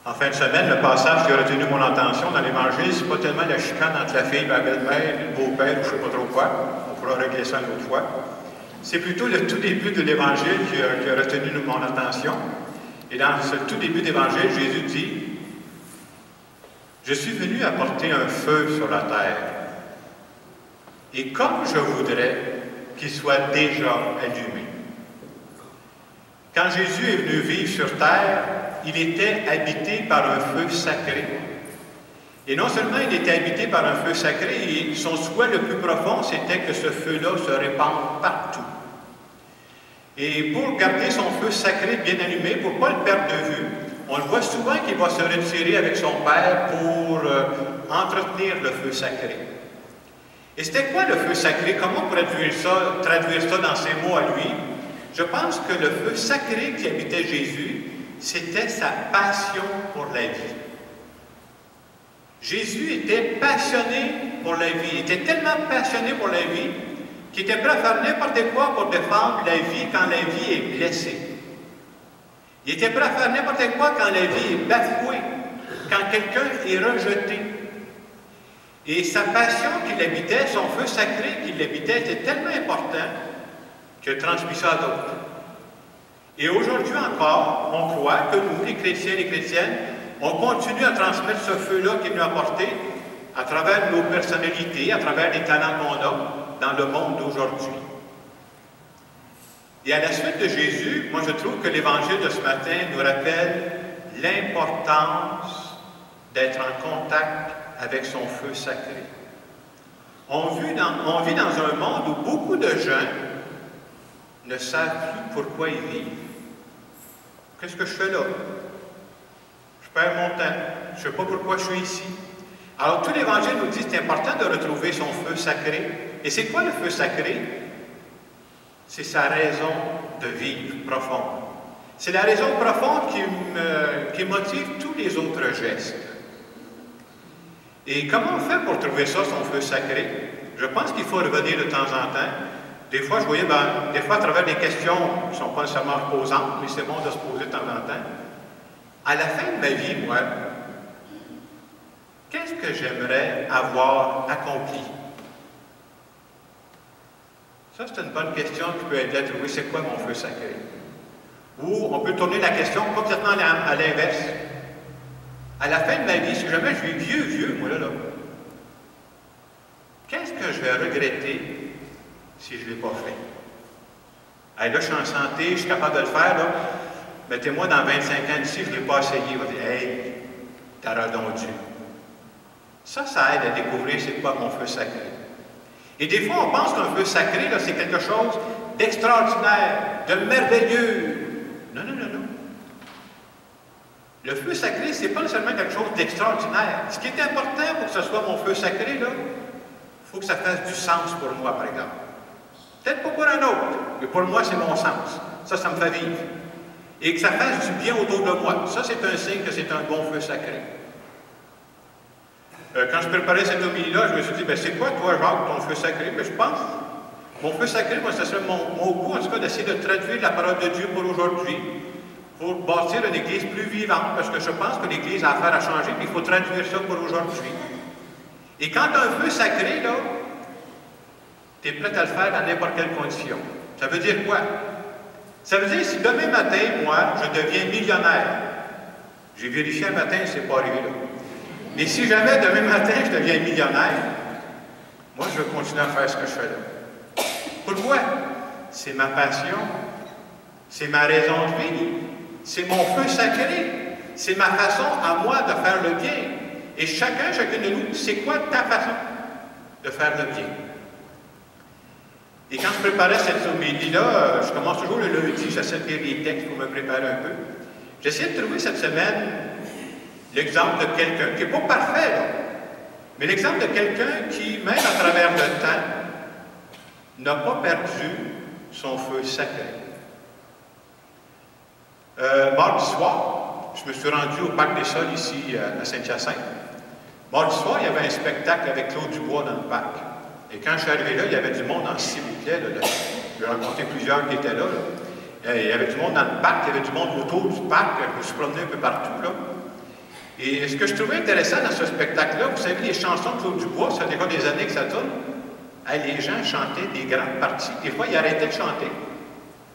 En fin de semaine, le passage qui a retenu mon attention dans l'Évangile, c'est pas tellement la chicane entre la fille et la belle-mère, le beau-père, ou je ne sais pas trop quoi. On pourra régler ça une autre fois. C'est plutôt le tout début de l'Évangile qui a retenu mon attention. Et dans ce tout début d'Évangile, Jésus dit « Je suis venu apporter un feu sur la terre. Et comme je voudrais qu'il soit déjà allumé. » Quand Jésus est venu vivre sur terre, il était habité par un feu sacré. Et non seulement il était habité par un feu sacré, et son souhait le plus profond, c'était que ce feu-là se répande partout. Et pour garder son feu sacré bien allumé, pour ne pas le perdre de vue, on le voit souvent qu'il va se retirer avec son Père pour entretenir le feu sacré. Et c'était quoi le feu sacré? Comment on pourrait traduire ça dans ses mots à lui? Je pense que le feu sacré qui habitait Jésus, c'était sa passion pour la vie. Jésus était passionné pour la vie. Il était tellement passionné pour la vie qu'il était prêt à faire n'importe quoi pour défendre la vie quand la vie est blessée. Il était prêt à faire n'importe quoi quand la vie est bafouée, quand quelqu'un est rejeté. Et sa passion qui l'habitait, son feu sacré qui l'habitait, était tellement important qu'il a transmis ça à d'autres. Et aujourd'hui encore, on croit que nous, les chrétiens et les chrétiennes, on continue à transmettre ce feu-là qu'il nous a apporté à travers nos personnalités, à travers les talents qu'on a dans le monde d'aujourd'hui. Et à la suite de Jésus, moi je trouve que l'Évangile de ce matin nous rappelle l'importance d'être en contact avec son feu sacré. On vit dans un monde où beaucoup de gens ne savent plus pourquoi ils vivent. Qu'est-ce que je fais là? Je perds mon temps. Je ne sais pas pourquoi je suis ici. Alors, tout l'Évangile nous dit que c'est important de retrouver son feu sacré. Et c'est quoi le feu sacré? C'est sa raison de vivre profonde. C'est la raison profonde qui motive tous les autres gestes. Et comment on fait pour trouver ça, son feu sacré? Je pense qu'il faut revenir de temps en temps. Des fois, je voyais, des fois, à travers des questions qui ne sont pas nécessairement reposantes, mais c'est bon de se poser de temps en temps. À la fin de ma vie, moi, qu'est-ce que j'aimerais avoir accompli? Ça, c'est une bonne question qui peut aider à trouver c'est quoi mon feu sacré. Ou on peut tourner la question complètement à l'inverse. À la fin de ma vie, si jamais je suis vieux, moi là, qu'est-ce que je vais regretter si je ne l'ai pas fait? Hey, là, je suis en santé, je suis capable de le faire, là. Mettez-moi dans 25 ans d'ici, je ne l'ai pas essayé. On va dire, hey, t'auras donc dû. Ça aide à découvrir c'est quoi mon feu sacré. Et des fois, on pense qu'un feu sacré, là, c'est quelque chose d'extraordinaire, de merveilleux. Non, non, non, non. Le feu sacré, c'est pas seulement quelque chose d'extraordinaire. Ce qui est important pour que ce soit mon feu sacré, là, il faut que ça fasse du sens pour moi, par exemple. Peut-être pas pour un autre, mais pour moi, c'est mon sens. Ça me fait vivre. Et que ça fasse du bien autour de moi. Ça, c'est un signe que c'est un bon feu sacré. Quand je préparais cette homélie-là, je me suis dit, c'est quoi, toi, Jacques, ton feu sacré? Je pense, mon feu sacré, moi, ce serait mon goût, en tout cas, d'essayer de traduire la parole de Dieu pour aujourd'hui, pour bâtir une Église plus vivante, parce que je pense que l'Église a affaire à changer, puis il faut traduire ça pour aujourd'hui. Et quand tu as un feu sacré, là, tu es prêt à le faire dans n'importe quelle condition. Ça veut dire quoi? Ça veut dire si demain matin, moi, je deviens millionnaire, j'ai vérifié un matin, c'est pas arrivé là. Mais si jamais demain matin, je deviens millionnaire, moi, je vais continuer à faire ce que je fais là. Pourquoi? C'est ma passion, c'est ma raison de vivre, c'est mon feu sacré, c'est ma façon à moi de faire le bien. Et chacune de nous, c'est quoi ta façon de faire le bien? Et quand je préparais cette homélie-là, je commence toujours le lundi, j'essaie de lire des textes pour me préparer un peu. J'essaie de trouver cette semaine l'exemple de quelqu'un qui n'est pas parfait, là, mais l'exemple de quelqu'un qui, même à travers le temps, n'a pas perdu son feu sacré. Mardi soir, je me suis rendu au Parc des Sols ici à Saint-Hyacinthe. Mardi soir, il y avait un spectacle avec Claude Dubois dans le parc. Et quand je suis arrivé là, il y avait du monde en ciboutlet. J'ai rencontré plusieurs qui étaient là. Il y avait du monde dans le parc, il y avait du monde autour du parc. Je me suis promené un peu partout. Là. Et ce que je trouvais intéressant dans ce spectacle-là, vous savez, les chansons de Claude Dubois, ça fait déjà des années que ça tourne. Les gens chantaient des grandes parties. Des fois, ils arrêtaient de chanter.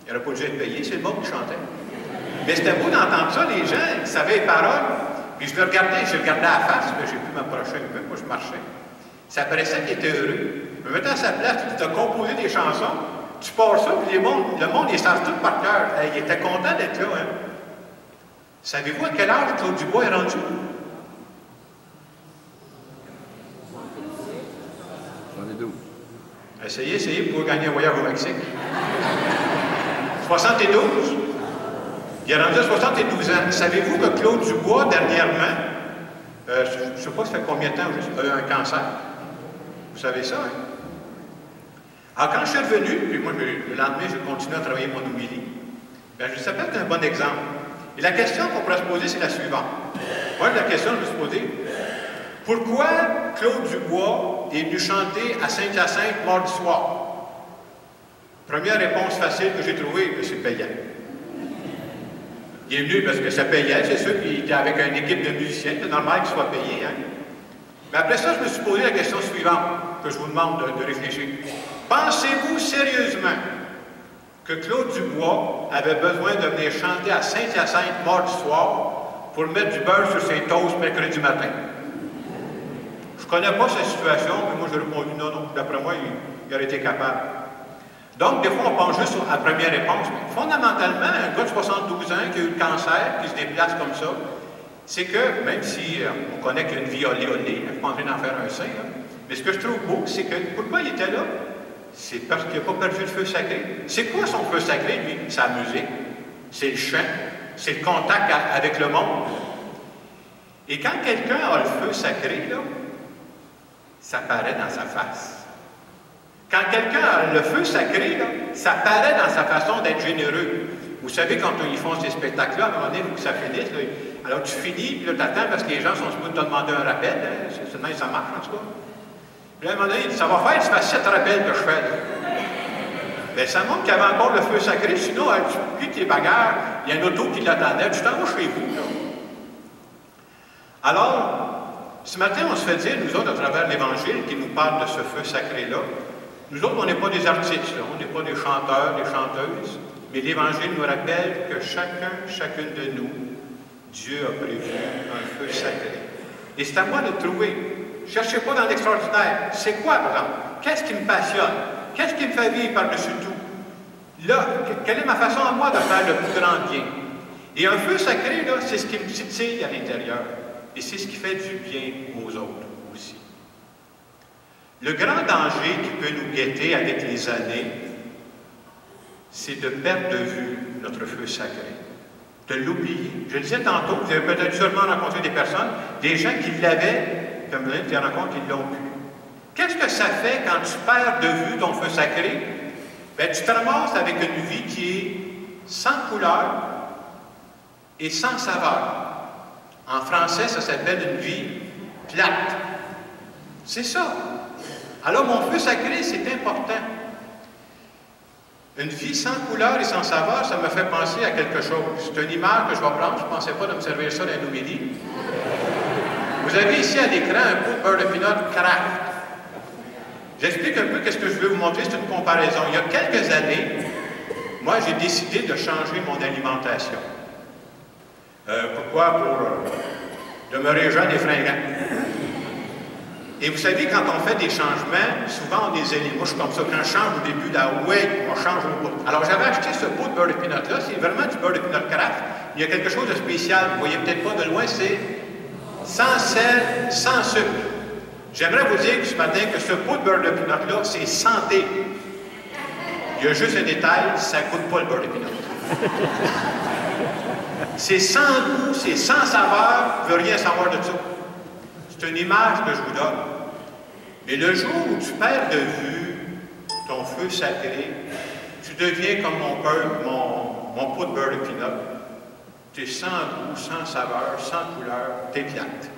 Ils n'auraient pas dû être payés, c'est le monde qui chantait. Mais c'était beau d'entendre ça, les gens, ils savaient les paroles. Puis je le regardais à la face, puis j'ai pu m'approcher un peu, moi je marchais. Ça paraissait qu'il était heureux. Je me mettais à sa place, tu as composé des chansons, tu pars ça, puis le monde, ils savent tout par cœur. Il était content d'être là, hein. Savez-vous à quel âge Claude Dubois est rendu? J'en ai 12. Essayez pour gagner un voyage au Mexique. 72? Il est rendu à 72 ans. Savez-vous que Claude Dubois, dernièrement, je ne sais pas ça fait combien de temps, a eu un cancer? Vous savez ça, hein? Alors, quand je suis revenu, puis moi, le lendemain, je continue à travailler mon homélie, bien, je savais que c'est un bon exemple. Et la question qu'on pourrait se poser, c'est la suivante. Moi, la question que je me suis posée, pourquoi Claude Dubois est venu chanter à Saint-Hyacinthe mardi soir? Première réponse facile que j'ai trouvée, c'est payant. Il est venu parce que ça payait, c'est sûr qu'il était avec une équipe de musiciens, c'est normal qu'il soit payé. Hein? Mais après ça, je me suis posé la question suivante, que je vous demande de réfléchir. Pensez-vous sérieusement que Claude Dubois avait besoin de venir chanter à Saint-Hyacinthe mardi soir pour mettre du beurre sur ses toasts mercredi matin? Je ne connais pas sa situation, mais moi j'ai répondu non, d'après moi, il aurait été capable. Donc, des fois, on pense juste à la première réponse. Mais fondamentalement, un gars de 72 ans qui a eu le cancer, qui se déplace comme ça, c'est que, même si on connaît qu'il y a une vie olé, je ne suis pas en train d'en faire un saint, mais ce que je trouve beau, c'est que, pourquoi il était là? C'est parce qu'il n'a pas perdu le feu sacré. C'est quoi son feu sacré, lui? C'est la musique, c'est le chant, c'est le contact avec le monde. Et quand quelqu'un a le feu sacré, là, ça paraît dans sa face. Quand quelqu'un a le feu sacré, là, ça paraît dans sa façon d'être généreux. Vous savez, quand ils font ces spectacles-là, à un moment donné, il faut que ça finisse. Là, alors tu finis, puis là, tu attends parce que les gens sont supposés te demander un rappel. Hein, c'est même ça marche, en tout cas. Puis là, à un moment donné, il dit, ça va faire, tu fais 7 rappels que je fais. Bien, ça montre qu'il y avait encore le feu sacré. Sinon, tu plies tes bagages, il y a un auto qui l'attendait. Tu t'en vas chez vous, là. Alors, ce matin, on se fait dire, nous autres, à travers l'Évangile, qui nous parle de ce feu sacré-là, nous autres, on n'est pas des artistes, là. On n'est pas des chanteurs, des chanteuses, mais l'Évangile nous rappelle que chacune de nous, Dieu a prévu un feu sacré. Et c'est à moi de le trouver. Ne cherchez pas dans l'extraordinaire. C'est quoi, par exemple? Qu'est-ce qui me passionne? Qu'est-ce qui me fait vivre par-dessus tout? Là, quelle est ma façon à moi de faire le plus grand bien? Et un feu sacré, là, c'est ce qui me titille à l'intérieur. Et c'est ce qui fait du bien aux autres aussi. Le grand danger qui peut nous guetter avec les années, c'est de perdre de vue notre feu sacré, de l'oublier. Je le disais tantôt, vous avez peut-être sûrement rencontré des personnes, des gens qui l'avaient, comme vous avez rencontré, qui l'ont plus. Qu'est-ce que ça fait quand tu perds de vue ton feu sacré? Bien, tu te ramasses avec une vie qui est sans couleur et sans saveur. En français, ça s'appelle une vie plate. C'est ça. Alors, mon feu sacré, c'est important. Une vie sans couleur et sans saveur, ça me fait penser à quelque chose. C'est une image que je vais prendre. Je ne pensais pas de me servir ça dans une homélie. Vous avez ici à l'écran un pot de beurre de pinot Kraft. J'explique un peu qu'est-ce que je veux vous montrer. C'est une comparaison. Il y a quelques années, moi, j'ai décidé de changer mon alimentation. Pourquoi? Pour demeurer jeune et fringant. Et vous savez, quand on fait des changements, souvent on les élimine. Moi, je suis comme ça. Quand je change au début, là, ouais, on change au bout. Alors, j'avais acheté ce pot de beurre de pinot-là. C'est vraiment du beurre de pinot Kraft. Il y a quelque chose de spécial. Vous voyez peut-être pas de loin, c'est sans sel, sans sucre. J'aimerais vous dire ce matin que ce pot de beurre de pinot-là, c'est santé. Il y a juste un détail, ça ne coûte pas le beurre de pinot. C'est sans goût, c'est sans saveur, je ne veux rien savoir de ça. C'est une image que je vous donne. Mais le jour où tu perds de vue ton feu sacré, tu deviens comme mon pot de beurre de pinot. Tu es sans goût, sans saveur, sans couleur, t'es plate.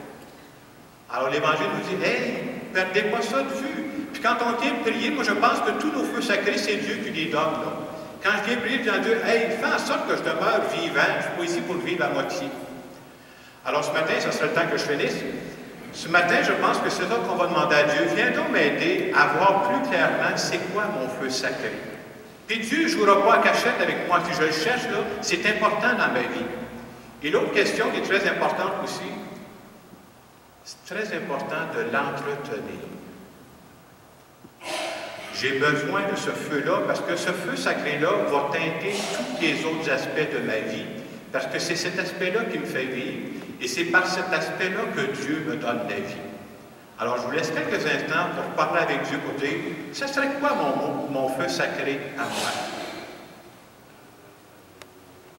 Alors l'Évangile nous dit, hey, perdez pas ça de vue. Puis quand on vient prier, moi je pense que tous nos feux sacrés, c'est Dieu qui les donne. Là. Quand je viens prier, je dis à Dieu, hey, fais en sorte que je demeure vivant. Je ne suis pas ici pour vivre à moitié. Alors ce matin, ça serait le temps que je finisse. Ce matin, je pense que c'est ça qu'on va demander à Dieu. Viens donc m'aider à voir plus clairement c'est quoi mon feu sacré. Puis Dieu ne jouera pas à cachette avec moi. Si je le cherche, là, c'est important dans ma vie. Et l'autre question qui est très importante aussi, c'est très important de l'entretenir. J'ai besoin de ce feu-là parce que ce feu sacré-là va teinter tous les autres aspects de ma vie. Parce que c'est cet aspect-là qui me fait vivre. Et c'est par cet aspect-là que Dieu me donne la vie. Alors, je vous laisse quelques instants pour parler avec Dieu pour dire, ce serait quoi mon feu sacré à moi?